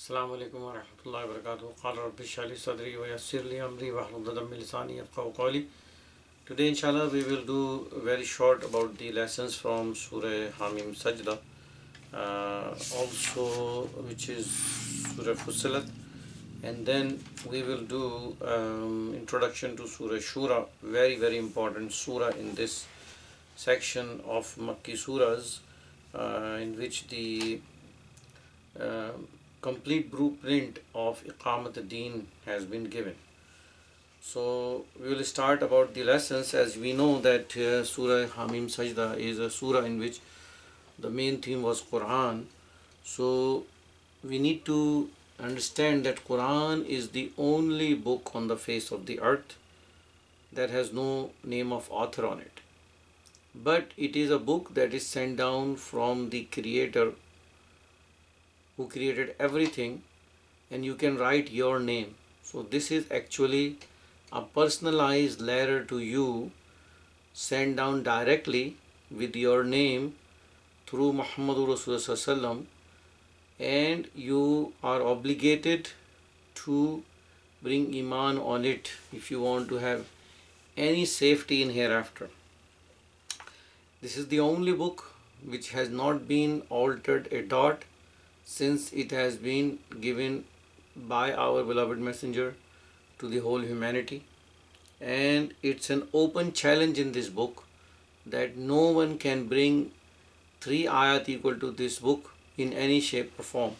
Assalamu alaikum wa rahmatullahi wa barakatuh. Qala rabbi shrah li sadri wa yassir li amri wahlul 'uqdatam min lisani yafqahu qawli. Today inshallah we will do very short about the lessons from Surah Hamim Sajda, also which is Surah Fussilat, and then we will do introduction to Surah Shura, very important surah in this section of Makki surahs, in which the complete blueprint of Iqamat ad-Din has been given. So we will start about the lessons. As we know that Surah Hamim Sajda is a surah in which the main theme was Qur'an. So we need to understand that Qur'an is the only book on the face of the earth that has no name of author on it. But it is a book that is sent down from the Creator who created everything, and you can write your name. So this is actually a personalized letter to you, sent down directly with your name through Mahmood Rasulullah, and you are obligated to bring Iman on it if you want to have any safety in hereafter. This is the only book which has not been altered a dot since it has been given by our beloved messenger to the whole humanity. And it's an open challenge in this book that no one can bring 3 ayat equal to this book in any shape or form,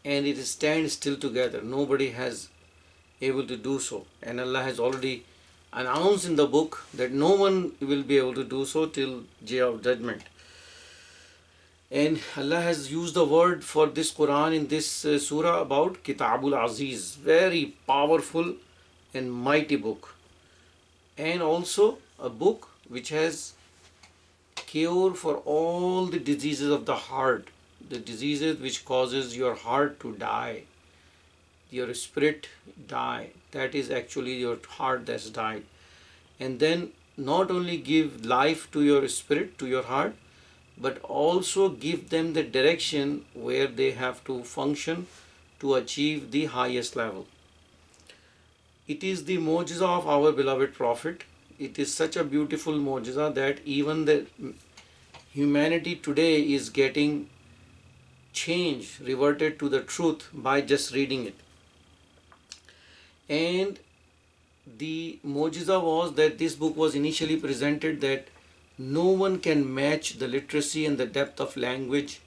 and it stands still together. Nobody has able to do so, and Allah has already announced in the book that no one will be able to do so till day of judgment. And Allah has used the word for this Quran in this surah about Kitabul Aziz, very powerful and mighty book, and also a book which has cure for all the diseases of the heart, the diseases which causes your heart to die, your spirit die. That is actually your heart that's died. And then not only give life to your spirit, to your heart, but also give them the direction where they have to function to achieve the highest level. It is the mu'jiza of our beloved Prophet. It is such a beautiful mu'jiza that even the humanity today is getting changed, reverted to the truth by just reading it. And the mu'jiza was that this book was initially presented that no one can match the literacy and the depth of language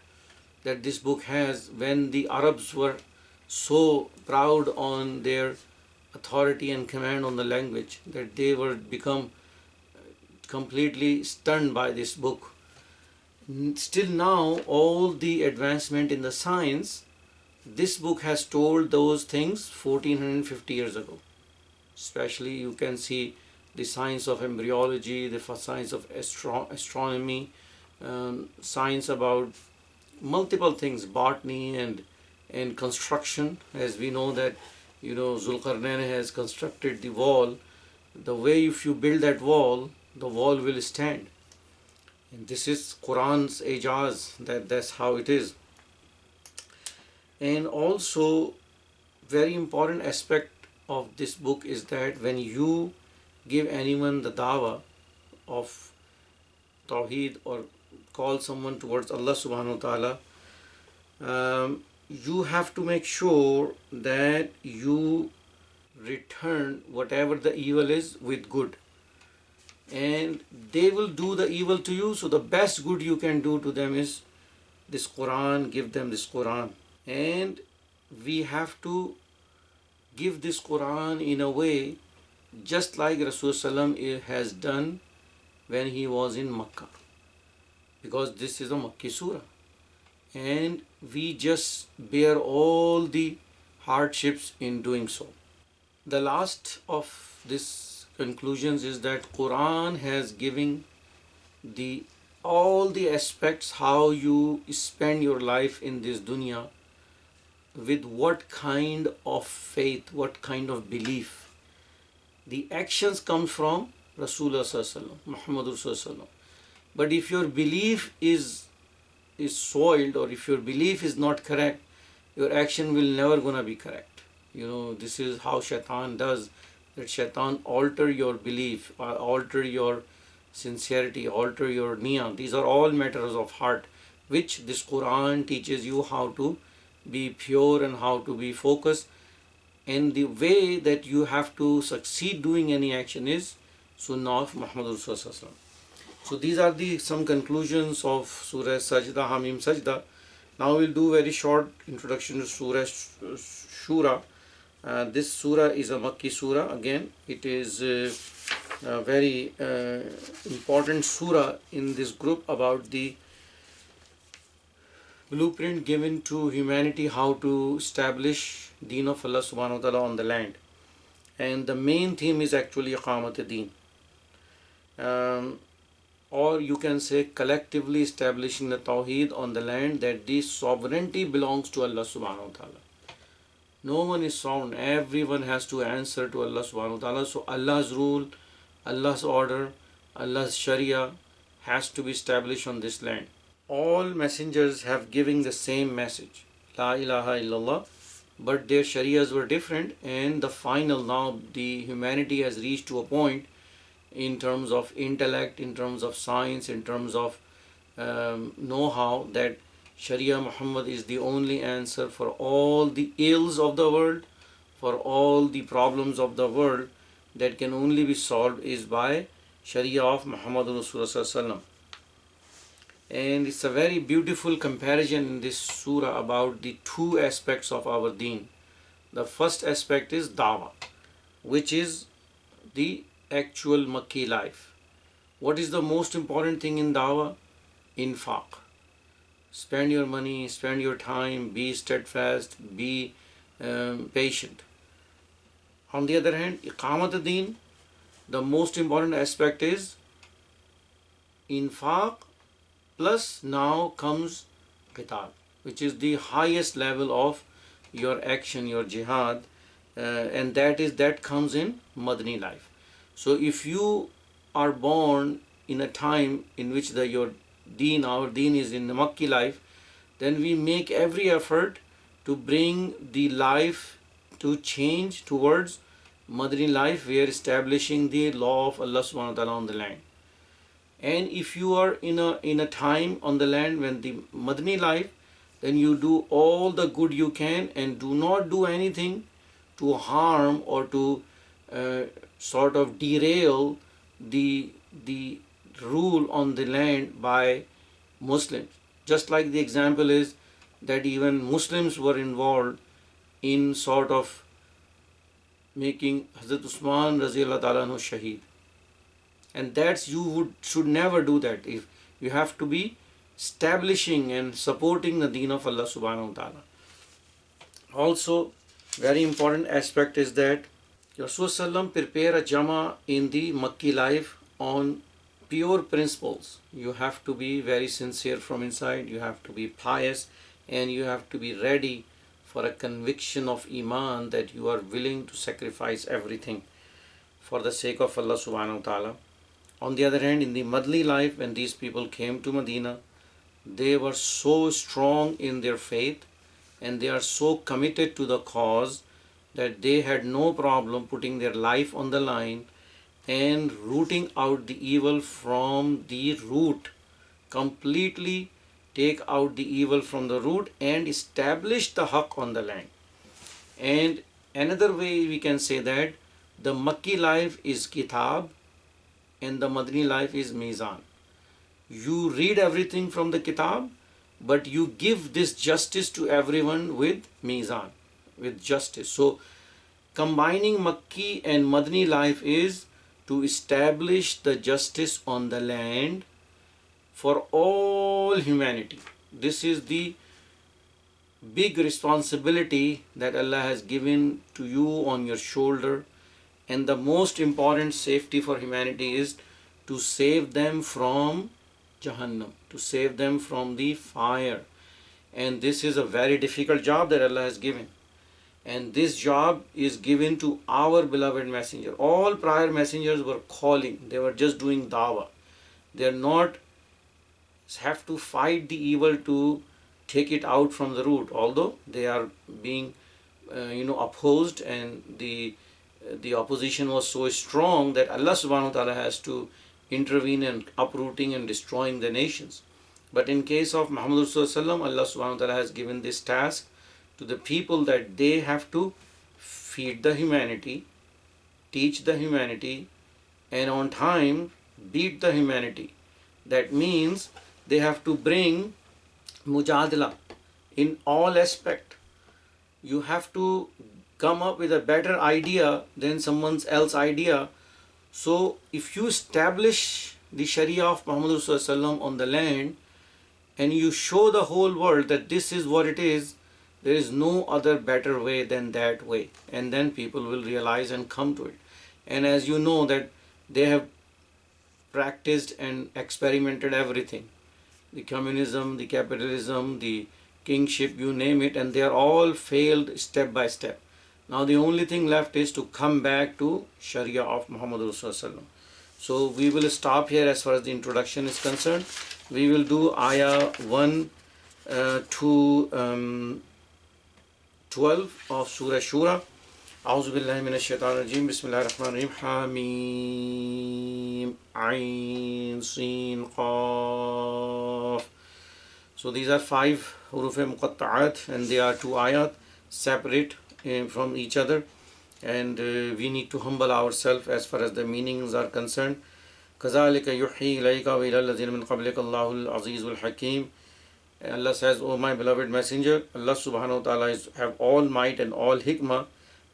that this book has, when the Arabs were so proud on their authority and command on the language that they were become completely stunned by this book. Still now, all the advancement in the science, this book has told those things 1450 years ago. Especially you can see the science of embryology, the science of astronomy, science about multiple things, botany and construction. As we know that, Zulqarnain has constructed the wall. The way if you build that wall, the wall will stand. And this is Quran's ijaz, that's how it is. And also, very important aspect of this book is that when you give anyone the dawah of Tawheed or call someone towards Allah subhanahu wa ta'ala, you have to make sure that you return whatever the evil is with good. And they will do the evil to you, so the best good you can do to them is this Quran, give them this Quran. And we have to give this Quran in a way just like Rasulullah has done when he was in Makkah, because this is a Makki surah, and we just bear all the hardships in doing so. The last of this conclusions is that Quran has given all the aspects how you spend your life in this dunya, with what kind of faith, what kind of belief. The actions come from Rasulullah, Muhammad Rasulullah. But if your belief is soiled, or if your belief is not correct, your action will never gonna be correct. This is how shaitan does, that shaitan alter your belief, alter your sincerity, alter your niyyah. These are all matters of heart, which this Quran teaches you how to be pure and how to be focused. And the way that you have to succeed doing any action is Sunnah of Muhammad Rasulullah. So these are the some conclusions of Surah Sajda, Hamim Sajda. Now we'll do very short introduction to Surah Shura. This surah is a Makki surah. Again, it is a very important surah in this group about the blueprint given to humanity how to establish Deen of Allah subhanahu wa ta'ala on the land. And the main theme is actually Iqamat Deen. Or you can say collectively establishing the Tawheed on the land, that this sovereignty belongs to Allah subhanahu wa ta'ala. No one is sovereign. Everyone has to answer to Allah subhanahu wa ta'ala. So Allah's rule, Allah's order, Allah's Sharia has to be established on this land. All messengers have given the same message, La ilaha illallah, but their Sharias were different, and the final, now the humanity has reached to a point in terms of intellect, in terms of science, in terms of know-how, that Sharia Muhammad is the only answer for all the ills of the world, for all the problems of the world, that can only be solved is by Sharia of Muhammad Rasulullah. And it's a very beautiful comparison in this surah about the two aspects of our deen. The first aspect is dawah, which is the actual Makki life. What is the most important thing in dawah? Infaq. Spend your money, spend your time, be steadfast, be patient. On the other hand, Iqamat Deen, the most important aspect is infaq, plus now comes qital, which is the highest level of your action, your jihad, and that comes in Madani life. So if you are born in a time in which our deen is in the Makki life, then we make every effort to bring the life to change towards Madani life. We are establishing the law of Allah subhanahu wa ta'ala on the land. And if you are in a time on the land when the Madani life, then you do all the good you can and do not do anything to harm or to sort of derail the rule on the land by Muslims. Just like the example is that even Muslims were involved in sort of making Hazrat Usman Raziyallahu Ta'ala anhu shaheed. And that's should never do that. If you have to be establishing and supporting the deen of Allah subhanahu wa ta'ala. Also, very important aspect is that Rasulullah prepare a Jama in the Makki life on pure principles. You have to be very sincere from inside, you have to be pious, and you have to be ready for a conviction of Iman that you are willing to sacrifice everything for the sake of Allah subhanahu wa ta'ala. On the other hand, in the Madli life, when these people came to Medina, they were so strong in their faith and they are so committed to the cause that they had no problem putting their life on the line and rooting out the evil from the root. Completely take out the evil from the root and establish the haqq on the land. And another way we can say that the Makki life is kitab and the Madani life is mizan. You read everything from the kitab, but you give this justice to everyone with mizan, with justice. So combining Makki and Madani life is to establish the justice on the land for all humanity. This is the big responsibility that Allah has given to you on your shoulder. And the most important safety for humanity is to save them from Jahannam, to save them from the fire. And this is a very difficult job that Allah has given. And this job is given to our beloved messenger. All prior messengers were calling, they were just doing dawah. They are not have to fight the evil to take it out from the root, although they are being opposed, and the opposition was so strong that Allah subhanahu wa ta'ala has to intervene in uprooting and destroying the nations. But in case of Muhammad Rasulullah, Allah subhanahu wa ta'ala has given this task to the people, that they have to feed the humanity, teach the humanity, and on time beat the humanity. That means they have to bring mujadala in all aspect. You have to come up with a better idea than someone else's idea. So if you establish the Sharia of Muhammad Rasulullah on the land, and you show the whole world that this is what it is, there is no other better way than that way, and then people will realize and come to it. And as you know that they have practiced and experimented everything, the communism, the capitalism, the kingship, you name it, and they are all failed step by step. Now the only thing left is to come back to Sharia of Muhammad Rasulullah. So we will stop here as far as the introduction is concerned. We will do ayah 1 to 12 of Surah Shura. أعوذ بالله من الشيطان الرجيم بسم الله الرحمن الرحيم حميم عين سين قاف. So these are 5 huruf muqatta'at, and they are 2 ayat separate from each other, and we need to humble ourselves as far as the meanings are concerned. كَذَلِكَ يُحْيِي إِلَيْكَ وَإِلَى الَّذِينَ مِنْ قَبْلِكَ اللَّهُ الْعَزِيزُ الْحَكِيمُ. Allah says, O my beloved messenger, Allah subhanahu wa ta'ala have all might and all hikmah,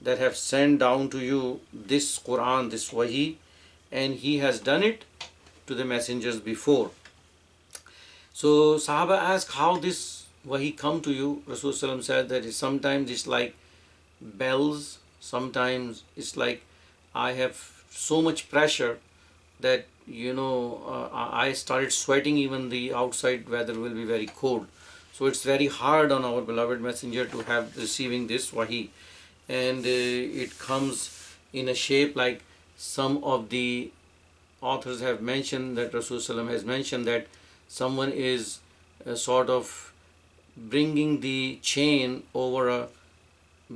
that have sent down to you this Qur'an, this wahi, and he has done it to the messengers before. So Sahaba ask, how this wahi come to you? Rasulullah said that sometimes it's like bells, sometimes it's like I have so much pressure that I started sweating, even the outside weather will be very cold. So it's very hard on our beloved messenger to have receiving this wahi. And it comes in a shape like some of the authors have mentioned, that Rasulullah has mentioned that someone is sort of bringing the chain over a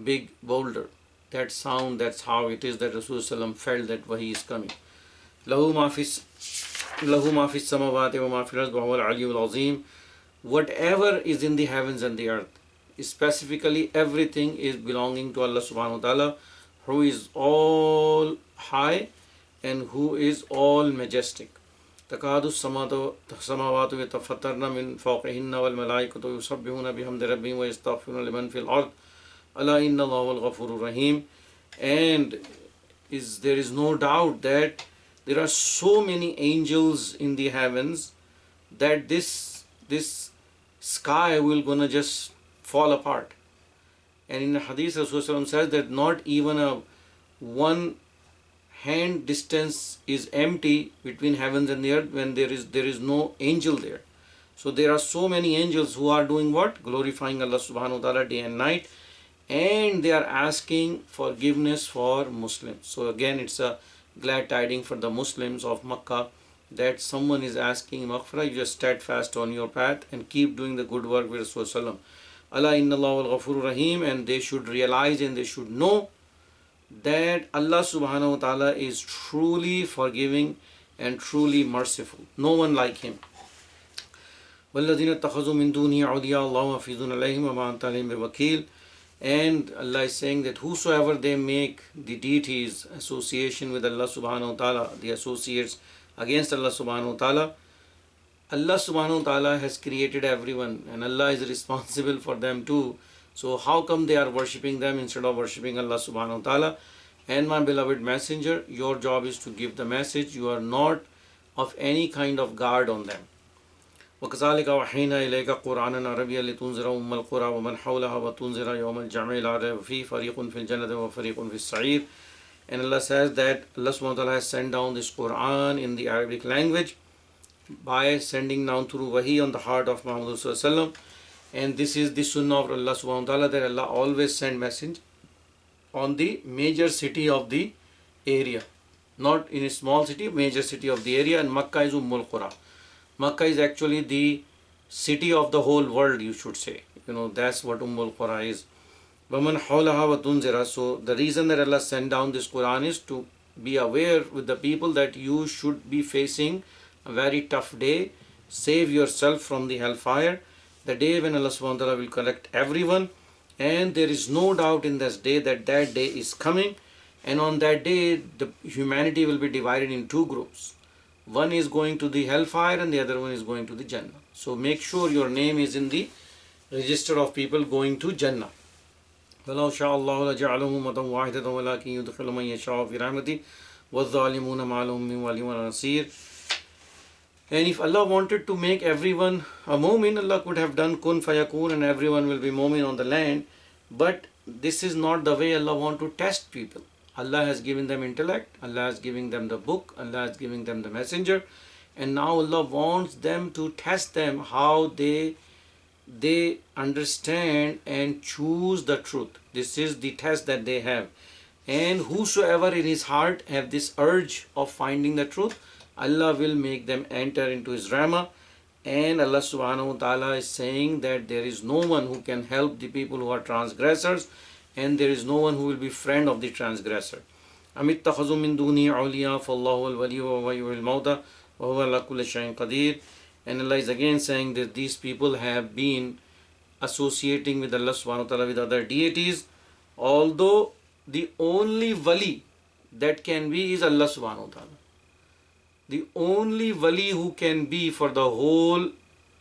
big boulder. That sound, that's how it is that Rasulullah felt that wahi is coming. له ما في السماوات وما في الأرض وهو العلي العظيم. Whatever is in the heavens and the earth, specifically everything is belonging to Allah subhanahu wa ta'ala, who is all high and who is all majestic. تكاد السماوات يتفطرن من فوقهن والملائكة يسبحون بحمد ربهم ويستغفرون لمن في الأرض ألا إن الله هو الغفور الرحيم. And there is no doubt that there are so many angels in the heavens that this sky will gonna just fall apart. And in the hadith, Rasulullah says that not even a 1 hand distance is empty between heavens and the earth when there is no angel there. So there are so many angels who are doing what? Glorifying Allah subhanahu wa ta'ala day and night, and they are asking forgiveness for Muslims. So again, it's a glad tiding for the Muslims of Makkah that someone is asking maghfirah. You just steadfast on your path and keep doing the good work with Rasulullah. Allah inna Allah al-Ghafur Rahim. And they should realize and they should know that Allah subhanahu wa ta'ala is truly forgiving and truly merciful. No one like him. وَالَّذِينَ اتَّخَذُوا مِن دُونِهِ أَوْلِيَاءَ اللَّهُ حَفِيظٌ عَلَيْهِمْ وَمَا أَنْتَ عَلَيْهِمْ بِوَكِيلٍ. And Allah is saying that whosoever they make the deities association with Allah subhanahu wa ta'ala, the associates against Allah subhanahu wa ta'ala, Allah subhanahu wa ta'ala has created everyone and Allah is responsible for them too. So how come they are worshipping them instead of worshipping Allah subhanahu wa ta'ala? And my beloved messenger, your job is to give the message. You are not of any kind of guard on them. وَكَذَلِكَ وَحَيْنَا إِلَيْكَ قُرْآنًا عَرَبِيًّا لِتُنْذِرَ أُمَّ الْقُرَى وَمَنْ حَوْلَهَا وَتُنْذِرَ يَوْمَ الْجَمْعِ لَا رَيْبَ فِيهِ فَرِيقٌ فِي الْجَنَّةِ وَفَرِيقٌ فِي السَّعِيرِ. And Allah says that Allah subhanahu wa ta'ala has sent down this Qur'an in the Arabic language by sending down through wahi on the heart of Muhammad sallallahu. And this is the sunnah of Allah subhanahu wa ta'ala, that Allah always send message on the major city of the area, not in a small city, major city of the area. And Makkah is Ummul Qura. Makkah is actually the city of the whole world, you should say. That's what Ummul Qura is. وَمَنْ حَوْلَهَا وَتُنْزِرَ. So the reason that Allah sent down this Quran is to be aware with the people that you should be facing a very tough day. Save yourself from the hellfire. The day when Allah subhanahu wa ta'ala will collect everyone. And there is no doubt in this day that that day is coming. And on that day, the humanity will be divided in two groups. One is going to the hellfire and the other one is going to the Jannah. So make sure your name is in the register of people going to Jannah. وَلَوْ شَاءَ اللَّهُ لَجَعَلَهُمْ أُمَّةً وَاحِدَةً وَلَكِنْ يُدْخِلُ مَن يَشَاءُ فِي رَحْمَتِهِ وَالظَّالِمُونَ مَا لَهُم مِّن وَلِيٍّ وَلَا نَصِيرٍ. And if Allah wanted to make everyone a mu'min, Allah could have done kun fayakun and everyone will be mu'min on the land. But this is not the way Allah wants to test people. Allah has given them intellect, Allah has given them the book, Allah has given them the messenger, and now Allah wants them to test them how they understand and choose the truth. This is the test that they have. And whosoever in his heart have this urge of finding the truth, Allah will make them enter into His Rahmah. And Allah subhanahu wa ta'ala is saying that there is no one who can help the people who are transgressors, and there is no one who will be friend of the transgressor. أَمِ اتَّخَذُوا مِن دُونِهِ أَوْلِيَاءَ فَاللَّهُ الْوَلِيُّ وَهُوَ يُحْيِي الْمَوْتَى وَهُوَ عَلَى كُلِّ شَيْءٍ قَدِيرٌ. And Allah is again saying that these people have been associating with Allah subhanahu wa ta'ala with other deities, although the only wali that can be is Allah subhanahu wa ta'ala. The only wali who can be for the whole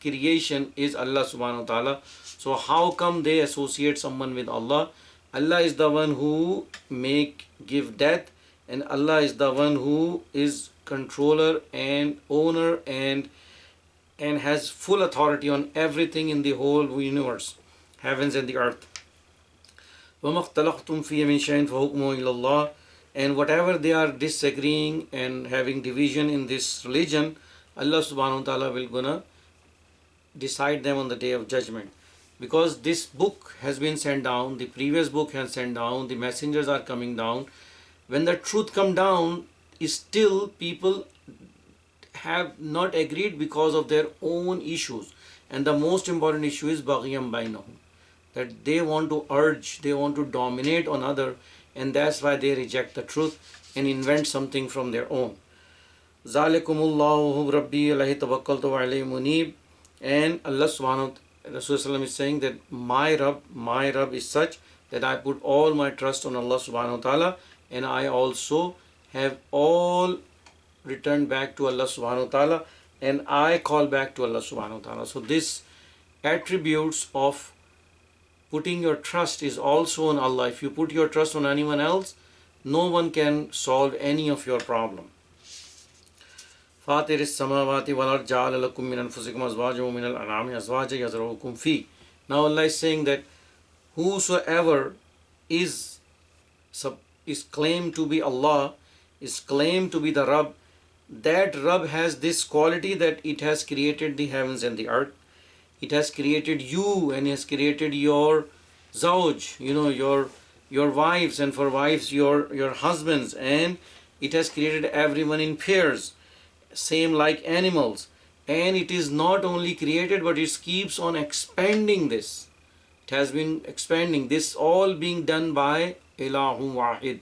creation is Allah subhanahu wa ta'ala. So how come they associate someone with Allah? Allah is the one who give death, and Allah is the one who is controller and owner and has full authority on everything in the whole universe, heavens and the earth. وَمَا اخْتَلَفْتُمْ فِيهِ مِنْ شَيْءٍ فَحُكْمُهُ إِلَى اللَّهِ. And whatever they are disagreeing and having division in this religion, Allah subhanahu wa ta'ala will gonna decide them on the day of judgment. Because this book has been sent down, the previous book has sent down, the messengers are coming down. When the truth come down, still people have not agreed because of their own issues. And the most important issue is بَغْيًا بَيْنَهُمْ, that they want to urge, they want to dominate on other, and that's why they reject the truth and invent something from their own. ذَلِكُمُ اللَّهُ رَبِّي عَلَيْهِ تَوَكَّلْتُ وَعَلَيْهِ مُنِيبٌ. And Allah subhanahu wa ta'ala is saying that my Rabb is such that I put all my trust on Allah subhanahu wa ta'ala, and I also have all returned back to Allah subhanahu wa ta'ala, and I call back to Allah subhanahu wa ta'ala. So this attributes of putting your trust is also on Allah. If you put your trust on anyone else, no one can solve any of your problem. فَاطِرِ السَّمَاوَاتِ وَالْأَرْضِ جَعَلَ لَكُم مِّنْ أَنفُسِكُمْ أَزْوَاجًا وَمِنَ الْأَنْعَامِ أَزْوَاجًا يَذْرَؤُكُمْ فِيهِ. Now Allah is saying that whosoever is claimed to be Allah, is claimed to be the Rabb, that Rabb has this quality that it has created the heavens and the earth. It has created you and has created your zawj, your wives, and for wives your husbands, and it has created everyone in pairs, same like animals. And it is not only created, but it keeps on expanding this. It has been expanding. This all being done by Ilahun Wahid,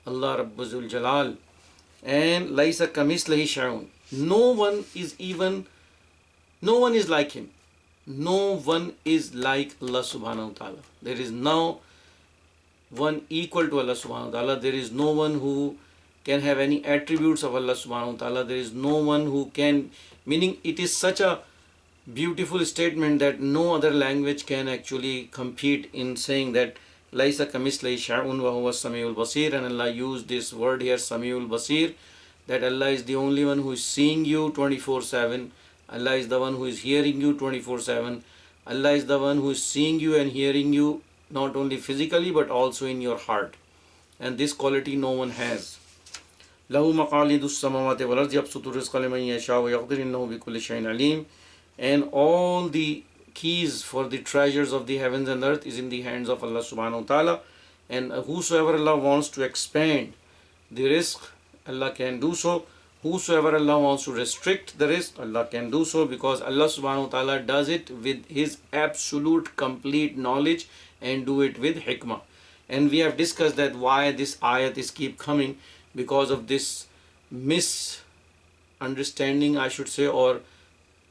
Allah Rabbul Jalal. And Laisa Kamislihi Shay'un. No one is like Him. No one is like Allah subhanahu wa ta'ala. There is no one equal to Allah subhanahu wa ta'ala. There is no one who can have any attributes of Allah subhanahu wa ta'ala. There is no one who can, meaning it is such a beautiful statement that no other language can actually compete in saying that Laisa kamislihi shay'un wa huwa samiul basir. And Allah used this word here, samiul basir, that Allah is the only one who is seeing you 24/7. Allah is the one who is hearing you 24/7. Allah is the one who is seeing you and hearing you not only physically but also in your heart. And this quality no one has. له مقاليد السماوات والأرض يبسط الرزق لمن يشاء ويقدر إنه بكل شيء عليم. And all the keys for the treasures of the heavens and earth is in the hands of Allah subhanahu wa ta'ala. And whosoever Allah wants to expand the rizq, Allah can do so. Whosoever Allah wants to restrict the rizq, Allah can do so, because Allah subhanahu wa ta'ala does it with His absolute complete knowledge and do it with hikmah. And we have discussed that why this ayat is keep coming, because of this misunderstanding, I should say, or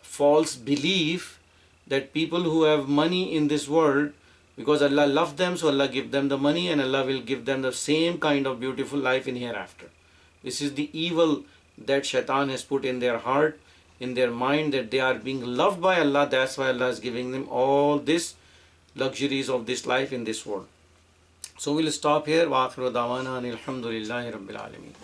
false belief that people who have money in this world, because Allah loves them, so Allah give them the money and Allah will give them the same kind of beautiful life in hereafter. This is the evil that shaitan has put in their heart, in their mind, that they are being loved by Allah. That's why Allah is giving them all this luxuries of this life in this world. So we'll stop here. Wa akhiru da'wana anil hamdulillahi rabbil alameen.